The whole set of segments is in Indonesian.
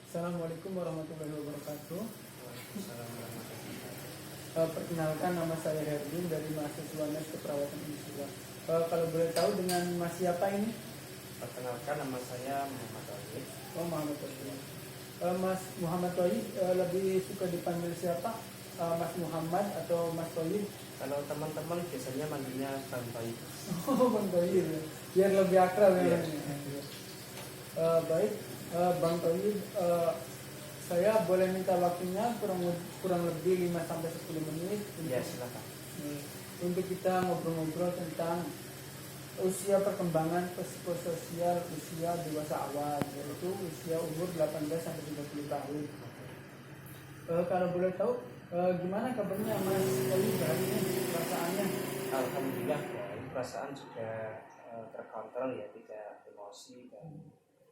Assalamualaikum warahmatullahi wabarakatuh. Waalaikumsalam warahmatullahi wabarakatuh. Perkenalkan, nama saya Herdin dari mahasiswa Mes Keperawatan Uniswa. Kalau boleh tahu dengan Mas siapa ini? Perkenalkan, nama saya Muhammad Wahid. Oh, Muhammad Toyib. Mas Muhammad Toyib lebih suka dipanggil siapa? Mas Muhammad atau Mas Toyib? Kalau teman-teman biasanya manggilnya Bang Toyib. Oh, Bang Toyib. Biar lebih akrab ya. Iya. Baik, Bang Toyib, saya boleh minta waktunya kurang lebih 5-10 menit Iya, silakan. untuk kita ngobrol-ngobrol tentang usia perkembangan psikososial usia dewasa awal, yaitu usia umur 18-30 tahun. Kalau boleh tahu, gimana kabarnya Mas Toyib hari ini, perasaannya? Alhamdulillah, baik. Perasaan sudah terkontrol ya, tidak emosi dan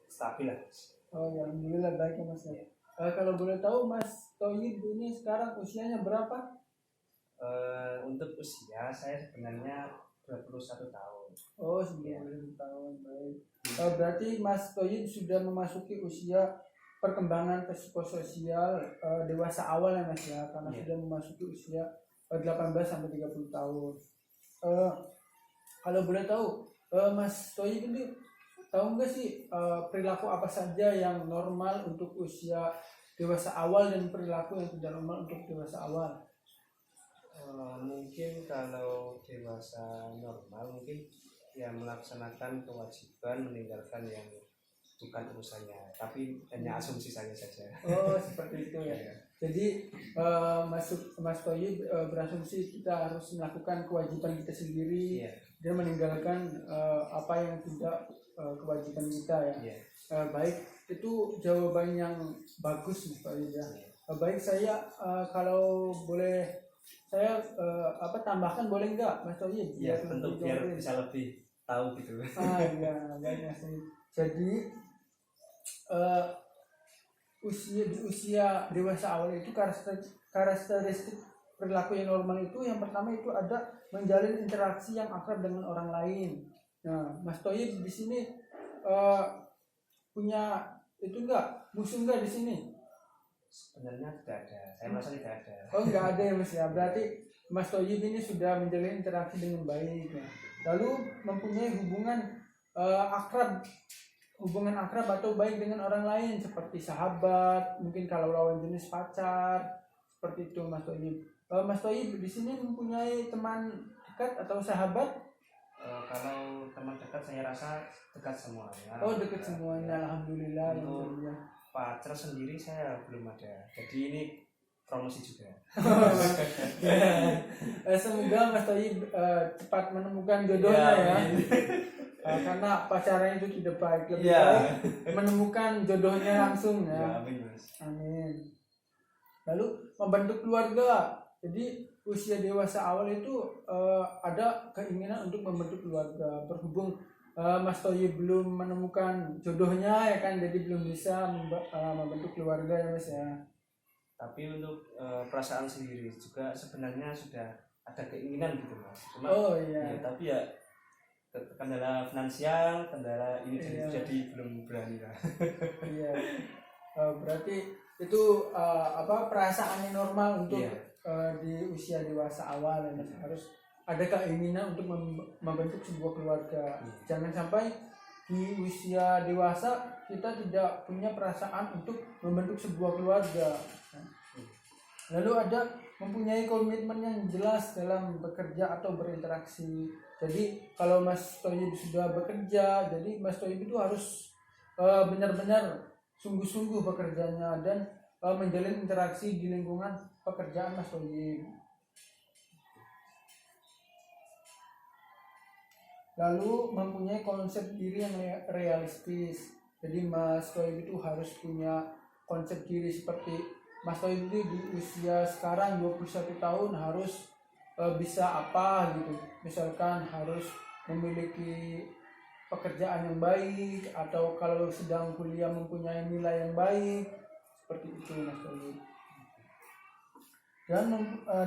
stabil lah. Oh ya, alhamdulillah baik ya Mas. Kalau boleh tahu Mas Toyib ini sekarang usianya berapa? Untuk usia saya sebenarnya 21 tahun. Oh, 91 tahun, baik. Berarti Mas Toyib sudah memasuki usia perkembangan psikososial dewasa awal ya Mas ya, karena Iya. sudah memasuki usia 18-30 tahun. Eh, Kalau boleh tahu, Mas Toyib ini tahu nggak sih perilaku apa saja yang normal untuk usia dewasa awal dan perilaku yang tidak normal untuk dewasa awal? Mungkin kalau dewasa normal mungkin ya melaksanakan kewajiban meninggalkan yang bukan urusannya, tapi hanya asumsi saya saja. Oh, seperti itu ya. Ya. Jadi Mas Toyib berasumsi kita harus melakukan kewajiban kita sendiri Iya. dan meninggalkan apa yang tidak kewajiban kita ya. Iya. Baik, itu jawaban yang bagus Mas Toyib ya. Baik, saya kalau boleh saya tambahkan boleh nggak Mas Toyib? Ya, tentu biar dijawabin. bisa lebih tahu gitu. Iya, baik Mas Toyib. Jadi di usia dewasa awal itu karakteristik perilaku yang normal itu yang pertama itu ada menjalin interaksi yang akrab dengan orang lain. Nah, Mas Toyib di sini punya itu enggak musuh enggak di sini? Sebenarnya tidak ada. Saya merasa tidak ada. Oh, enggak ada ya Mas ya. Berarti Mas Toyib ini sudah menjalin interaksi dengan baik ya. Lalu mempunyai hubungan akrab atau baik dengan orang lain seperti sahabat, mungkin kalau lawan jenis pacar, seperti itu Mas Toyib. Mas Toyib di sini mempunyai teman dekat atau sahabat? Kalau teman dekat saya rasa dekat semuanya. Oh, dekat semuanya, alhamdulillah. Untuk Alhamdulillah. pacar sendiri saya belum ada. Jadi ini promosi juga. Semoga Mas Toyib cepat menemukan jodohnya ya. amin. Karena pacaran itu tidak baik, lebih Ya. baik menemukan jodohnya langsung ya. Amin, Mas. Amin. Lalu membentuk keluarga. Jadi usia dewasa awal itu ada keinginan untuk membentuk keluarga. Berhubung Mas Toyib belum menemukan jodohnya ya kan, jadi belum bisa membentuk keluarga ya Mas ya. Tapi untuk perasaan sendiri juga sebenarnya sudah ada keinginan gitu, Mas. Cuma Oh iya. ya, tapi ya kendala finansial, kendala ini Iya. jadi belum berani lah. Iya. Berarti itu perasaan yang normal untuk Iya. di usia dewasa awal ya Mas. Harus ada keinginan untuk membentuk sebuah keluarga. Iya. Jangan sampai di usia dewasa kita tidak punya perasaan untuk membentuk sebuah keluarga. Lalu ada mempunyai komitmen yang jelas dalam bekerja atau berinteraksi. Jadi kalau Mas Toyib sudah bekerja, jadi Mas Toyib itu harus benar-benar sungguh-sungguh bekerjanya dan menjalin interaksi di lingkungan pekerjaan Mas Toyib. Lalu mempunyai konsep diri yang realistis. Jadi Mas Toyib itu harus punya konsep diri seperti Mas Toyib itu di usia sekarang 21 tahun harus bisa apa gitu. Misalkan harus memiliki pekerjaan yang baik, atau kalau sedang kuliah mempunyai nilai yang baik, seperti itu Mas Toyib.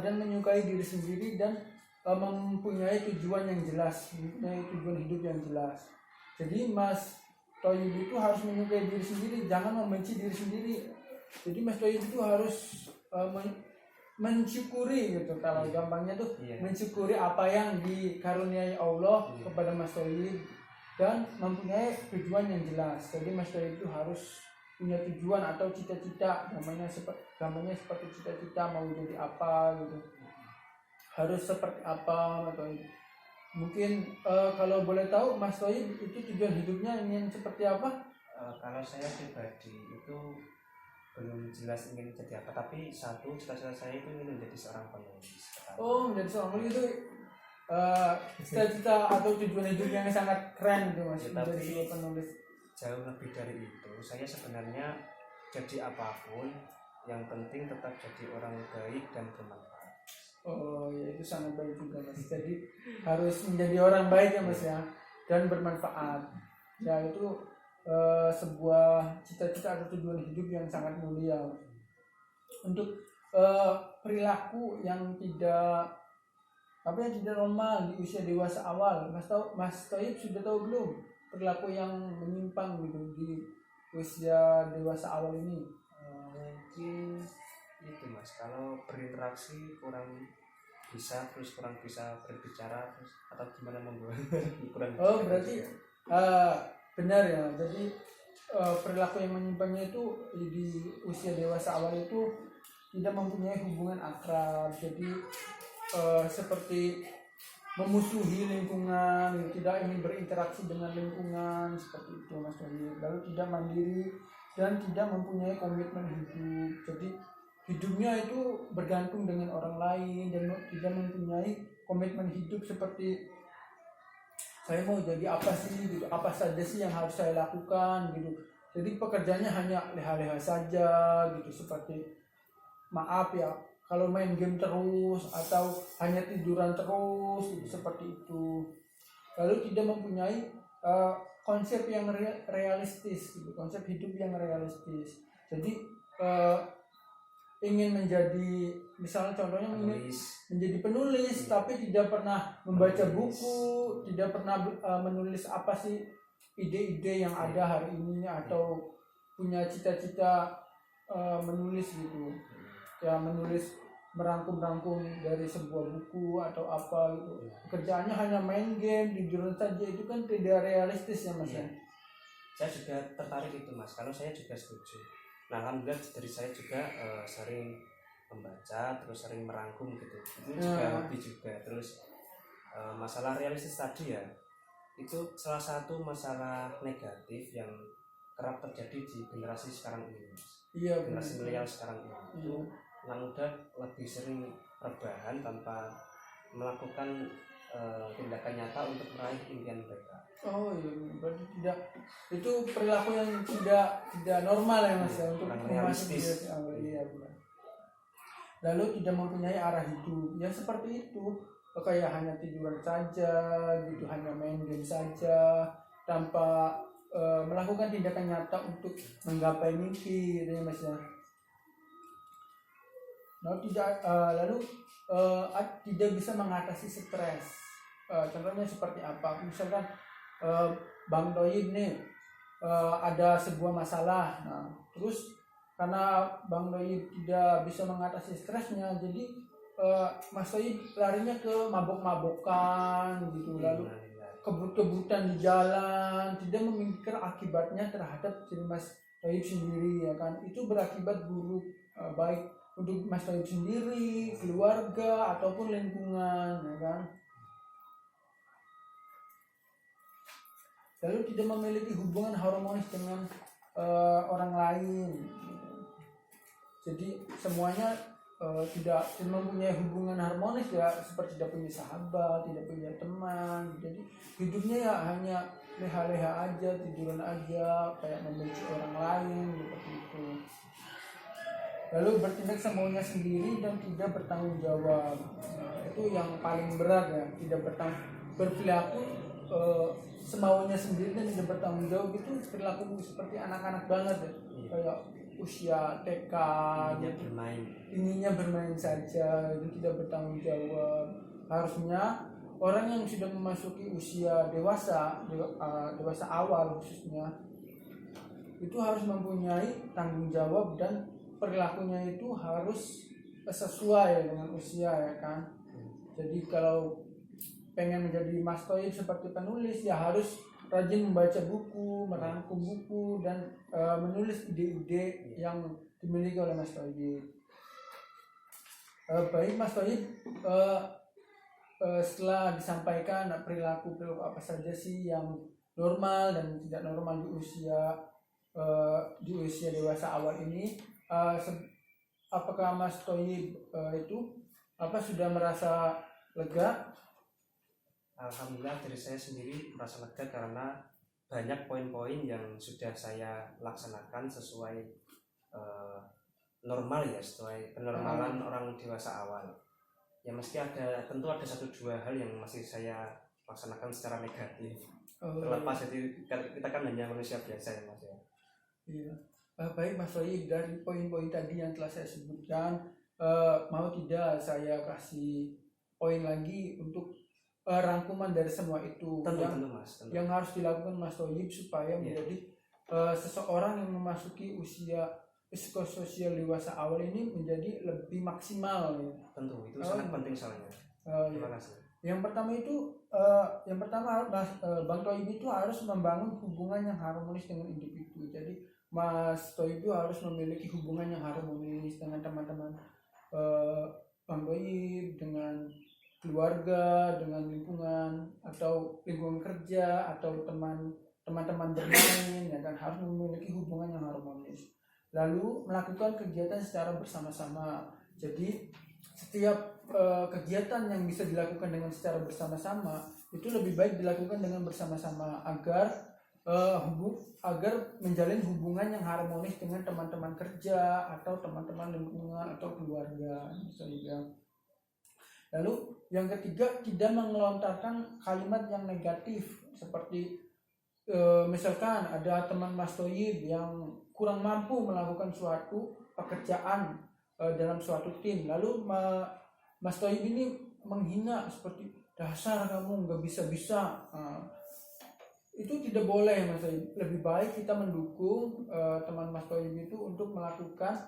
Dan menyukai diri sendiri dan mempunyai tujuan yang jelas, mempunyai tujuan hidup yang jelas. Jadi Mas Toyib itu harus menyukai diri sendiri, jangan membenci diri sendiri. Jadi Mas Toyib itu harus mensyukuri gitu, kalau gampangnya tuh mensyukuri apa yang dikaruniai Allah kepada Mas Toyib dan mempunyai tujuan yang jelas. Jadi Mas Toyib itu harus punya tujuan atau cita-cita, namanya seperti cita-cita mau jadi apa gitu, harus seperti apa Mas Toyib. Mungkin kalau boleh tahu Mas Toyib itu tujuan hidupnya ingin seperti apa? Kalau saya pribadi itu belum jelas ingin jadi apa, tapi satu cita-cita saya itu ingin menjadi seorang penulis. Oh, menjadi seorang penulis itu cita-cita atau tujuan hidup yang sangat keren gitu Mas, menjadi seorang penulis. Jauh lebih dari itu, saya sebenarnya jadi apapun yang penting tetap jadi orang baik dan bermanfaat. Oh ya, itu sangat baik juga Mas, jadi harus menjadi orang baik ya Mas ya, dan bermanfaat ya, itu sebuah cita-cita atau tujuan hidup yang sangat mulia. Untuk perilaku yang tidak normal di usia dewasa awal, Mas Toyib sudah tahu belum perilaku yang menyimpang gitu di usia dewasa awal ini? Mungkin itu Mas, kalau berinteraksi kurang bisa berbicara terus, atau gimana membuat kurang. Oh berarti benar ya, jadi perilaku yang menyimpangnya itu di usia dewasa awal itu tidak mempunyai hubungan akrab, jadi seperti memusuhi lingkungan, tidak ingin berinteraksi dengan lingkungan seperti itu Mas Toyib. Lalu tidak mandiri dan tidak mempunyai komitmen hidup, jadi hidupnya itu bergantung dengan orang lain dan tidak mempunyai komitmen hidup seperti saya mau jadi apa sih gitu, apa saja sih yang harus saya lakukan gitu. Jadi pekerjaannya hanya leha-leha saja gitu, seperti maaf ya kalau main game terus atau hanya tiduran terus gitu, seperti itu. Lalu tidak mempunyai konsep yang realistis gitu, konsep hidup yang realistis. Jadi ingin menjadi, misalnya contohnya menjadi penulis, tapi tidak pernah membaca buku, tidak pernah menulis apa sih ide-ide yang ada hari ini, atau punya cita-cita menulis gitu ya, menulis merangkum dari sebuah buku atau apa gitu. Pekerjaannya hanya main game, tiduran saja, itu kan tidak realistis ya Mas ya. Saya juga tertarik itu Mas, kalau saya juga setuju. Nah alhamdulillah dari saya juga sering membaca, terus sering merangkum gitu, itu juga hobi juga. Terus masalah realistis tadi ya, itu salah satu masalah negatif yang kerap terjadi di generasi sekarang ini Mas. Iya, generasi milenial sekarang ini itu anak muda lebih sering rebahan tanpa melakukan tindakan nyata untuk meraih impian mereka. Oh iya, berarti tidak, itu perilaku yang tidak normal ya Mas ya, untuk realistis. Iya benar. Lalu tidak mempunyai arah hidup, ya seperti itu, kayak hanya tiduran saja gitu, hanya main game saja tanpa melakukan tindakan nyata untuk menggapai mimpi gitu ya Mas ya. Lalu tidak bisa mengatasi stres. Contohnya seperti apa? Misalkan Bang Toyib nih ada sebuah masalah, nah terus karena Bang Toyib tidak bisa mengatasi stresnya, jadi Mas Toyib larinya ke mabok-mabokan gitu, lalu kebut-kebutan di jalan, tidak memikir akibatnya terhadap diri Mas Toyib sendiri ya kan. Itu berakibat buruk, baik untuk Mas Toyib sendiri, keluarga ataupun lingkungan ya kan. Lalu tidak memiliki hubungan harmonis dengan orang lain. Jadi semuanya tidak mempunyai hubungan harmonis ya, seperti tidak punya sahabat, tidak punya teman. Jadi hidupnya ya hanya leha-leha aja, tiduran aja, kayak membenci orang lain seperti itu. Lalu bertindak semaunya sendiri dan tidak bertanggung jawab. Itu yang paling berat ya, tidak berperilaku semaunya sendiri dan tidak bertanggung jawab. Itu perilaku seperti anak-anak banget ya, kayak usia TK, inginnya bermain saja, itu tidak bertanggung jawab. Harusnya orang yang sudah memasuki usia dewasa awal khususnya, itu harus mempunyai tanggung jawab dan perilakunya itu harus sesuai dengan usia ya kan. Jadi kalau pengen menjadi Mas Toib seperti penulis ya harus rajin membaca buku, merangkum buku dan menulis ide-ide yang dimiliki oleh Mas Toib. Baik Mas Toib, setelah disampaikan perilaku apa saja sih yang normal dan tidak normal di usia dewasa awal ini, apakah Mas Toib itu sudah merasa lega? Alhamdulillah dari saya sendiri merasa lega karena banyak poin-poin yang sudah saya laksanakan sesuai normal ya, sesuai kenormalan orang dewasa awal. Ya meski tentu ada 1-2 hal yang masih saya laksanakan secara negatif. Terlepas jadi kita kan hanya manusia biasa ya Mas ya. Iya. Baik Mas Toib, dari poin-poin tadi yang telah saya sebutkan, mau tidak saya kasih poin lagi untuk rangkuman dari semua itu tentu, Mas, tentu. Yang harus dilakukan Mas Toib supaya menjadi seseorang yang memasuki usia psikososial dewasa awal ini menjadi lebih maksimal ya. Tentu itu sangat penting soalnya. Terima kasih. Yang pertama Bang Toib itu harus membangun hubungan yang harmonis dengan individu. Jadi Mas Toib itu harus memiliki hubungan yang harmonis dengan teman-teman Bang Toib, dengan keluarga, dengan lingkungan atau lingkungan kerja atau teman-teman bermain ya kan, harus memiliki hubungan yang harmonis. Lalu melakukan kegiatan secara bersama-sama. Jadi setiap kegiatan yang bisa dilakukan dengan secara bersama-sama itu lebih baik dilakukan dengan bersama-sama agar menjalin hubungan yang harmonis dengan teman-teman kerja atau teman-teman lingkungan atau keluarga misalnya. Lalu yang ketiga, tidak mengelontarkan kalimat yang negatif seperti misalkan ada teman Mas Toib yang kurang mampu melakukan suatu pekerjaan dalam suatu tim, lalu Mas Toib ini menghina seperti dasar kamu nggak bisa-bisa. Itu tidak boleh Mas Toib. Lebih baik kita mendukung teman Mas Toib itu untuk melakukan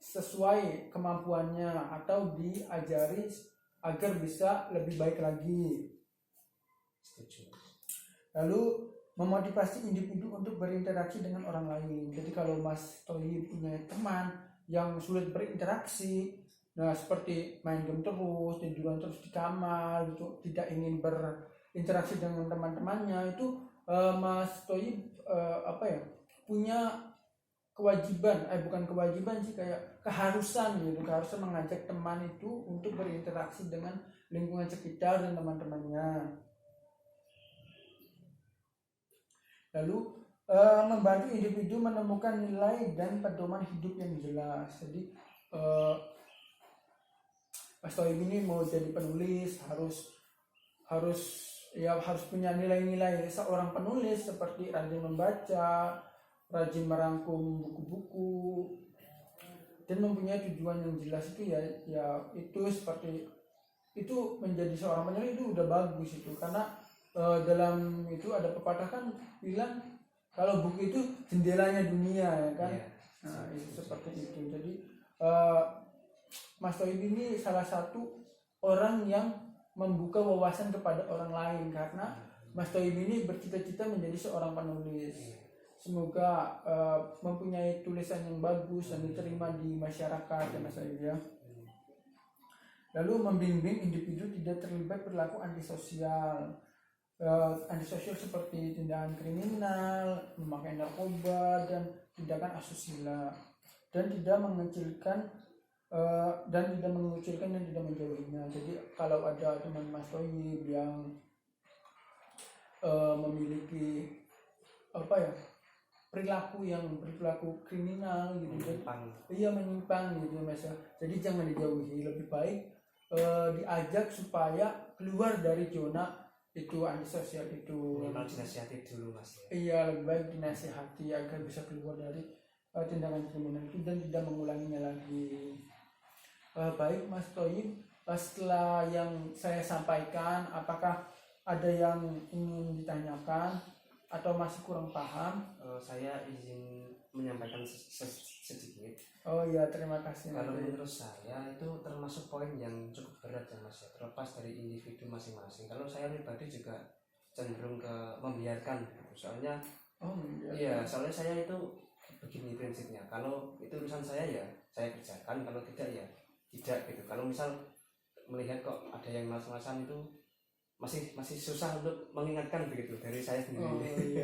sesuai kemampuannya atau diajari agar bisa lebih baik lagi. Setuju. Lalu memotivasi individu untuk berinteraksi dengan orang lain. Jadi kalau Mas Toib punya teman yang sulit berinteraksi, nah seperti main game terus, tiduran terus di kamar gitu, tidak ingin berinteraksi dengan teman-temannya, itu Mas Toib punya kewajiban, bukan kewajiban sih, kayak keharusan mengajak teman itu untuk berinteraksi dengan lingkungan sekitar dan teman-temannya. Lalu membantu individu menemukan nilai dan pedoman hidup yang jelas. Jadi Mas Toib ini mau jadi penulis harus punya nilai-nilai seorang penulis seperti rajin membaca, rajin merangkum buku-buku, dan mempunyai tujuan yang jelas. Itu ya itu seperti itu, menjadi seorang penulis itu udah bagus itu, karena dalam itu ada pepatah kan bilang kalau buku itu jendelanya dunia ya kan. Nah itu seperti itu. Jadi Mas Toib ini salah satu orang yang membuka wawasan kepada orang lain, karena Mas Toib ini bercita-cita menjadi seorang penulis. Semoga mempunyai tulisan yang bagus dan diterima di masyarakat ya Mas Toib ya. Lalu membimbing individu tidak terlibat perilaku antisosial seperti tindakan kriminal, memakai narkoba, dan tindakan asusila, dan tidak mengucilkan dan tidak menjauhinya. Jadi kalau ada teman Mas Toib yang memiliki perilaku kriminal gitu, menyimpang gitu Mas. Jadi jangan dijauhi, lebih baik diajak supaya keluar dari zona itu antisosial itu. Minimal dinasihati dulu Mas. Iya, lebih baik dinasihati agar bisa keluar dari tindakan kriminal itu dan tidak mengulanginya lagi. Baik Mas Toib, setelah yang saya sampaikan, apakah ada yang ingin ditanyakan atau masih kurang paham? Saya izin menyampaikan sedikit. Oh iya, terima kasih. Kalau menurut saya itu termasuk poin yang cukup berat ya Mas ya, terlepas dari individu masing-masing. Kalau saya pribadi juga cenderung ke membiarkan gitu. Soalnya soalnya saya itu begini prinsipnya, kalau itu urusan saya ya saya kerjakan, kalau tidak ya tidak gitu. Kalau misal melihat kok ada yang malas-malasan itu masih susah untuk mengingatkan begitu dari saya sendiri.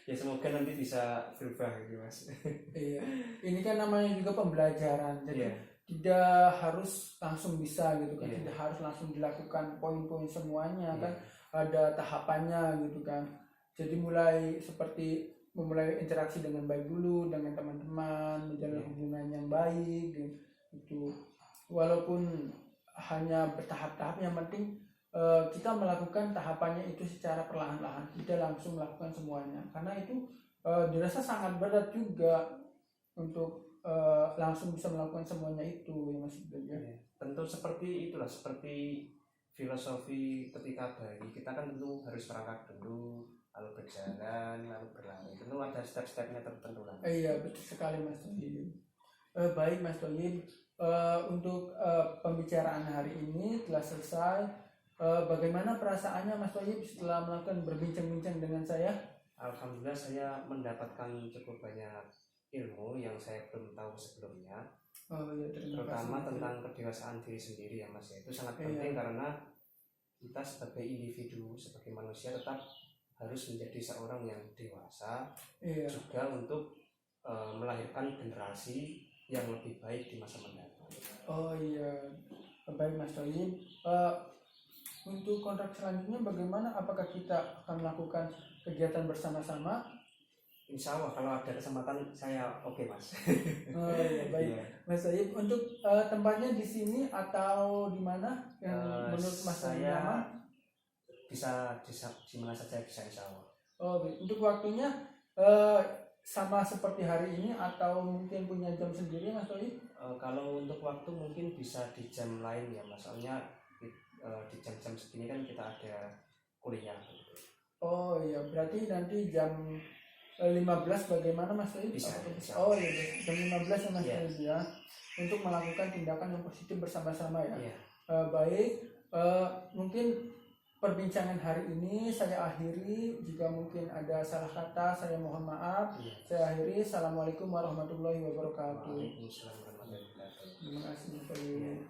Ya semoga nanti bisa berubah gitu Mas. Iya, ini kan namanya juga pembelajaran, jadi tidak harus langsung bisa gitu kan, tidak harus langsung dilakukan poin-poin semuanya kan, ada tahapannya gitu kan. Jadi memulai interaksi dengan baik dulu dengan teman-teman, menjalin hubungan yang baik gitu. Walaupun hanya bertahap-tahap, yang penting kita melakukan tahapannya itu secara perlahan-lahan, tidak langsung melakukan semuanya, karena itu dirasa sangat berat juga untuk langsung bisa melakukan semuanya itu ya Mas Iqbal ya. Tentu seperti filosofi ketika bayi, kita kan tentu harus merangkak dulu, lalu berjalan, lalu berlari, tentu ada step-stepnya tertentu lah. Iya betul sekali Mas Toyib. Baik Mas Toyib, untuk pembicaraan hari ini telah selesai. Bagaimana perasaannya Mas Toyib setelah melakukan berbincang-bincang dengan saya? Alhamdulillah saya mendapatkan cukup banyak ilmu yang saya belum tahu sebelumnya. Terutama tentang kedewasaan diri sendiri ya Mas ya. Itu sangat penting karena kita sebagai individu, sebagai manusia tetap harus menjadi seorang yang dewasa, juga untuk melahirkan generasi yang lebih baik di masa mendatang. Oh iya, baik Mas Toyib. Untuk kontrak selanjutnya bagaimana? Apakah kita akan melakukan kegiatan bersama-sama? Insya Allah kalau ada kesempatan saya oke Mas. Oh iya, baik. Mas Toyib, untuk tempatnya di sini atau di mana yang menurut Mas Toyib nyaman? Bisa di mana saja bisa insya Allah. Oh, untuk waktunya sama seperti hari ini atau mungkin punya jam sendiri Mas Toyib? Kalau untuk waktu mungkin bisa di jam lain ya Mas, soalnya di jam-jam segini kan kita ada kuliah gitu. Oh iya, berarti nanti jam 15 bagaimana Mas Toyib? Bisa. Oh iya, jam 15 ya Mas Toyib ya, untuk melakukan tindakan yang positif bersama-sama ya. Baik, mungkin perbincangan hari ini saya akhiri. Jika mungkin ada salah kata saya mohon maaf. Saya akhiri. Assalamualaikum warahmatullahi wabarakatuh. Waalaikumsalam warahmatullahi wabarakatuh. Terima kasih Mas Toyib.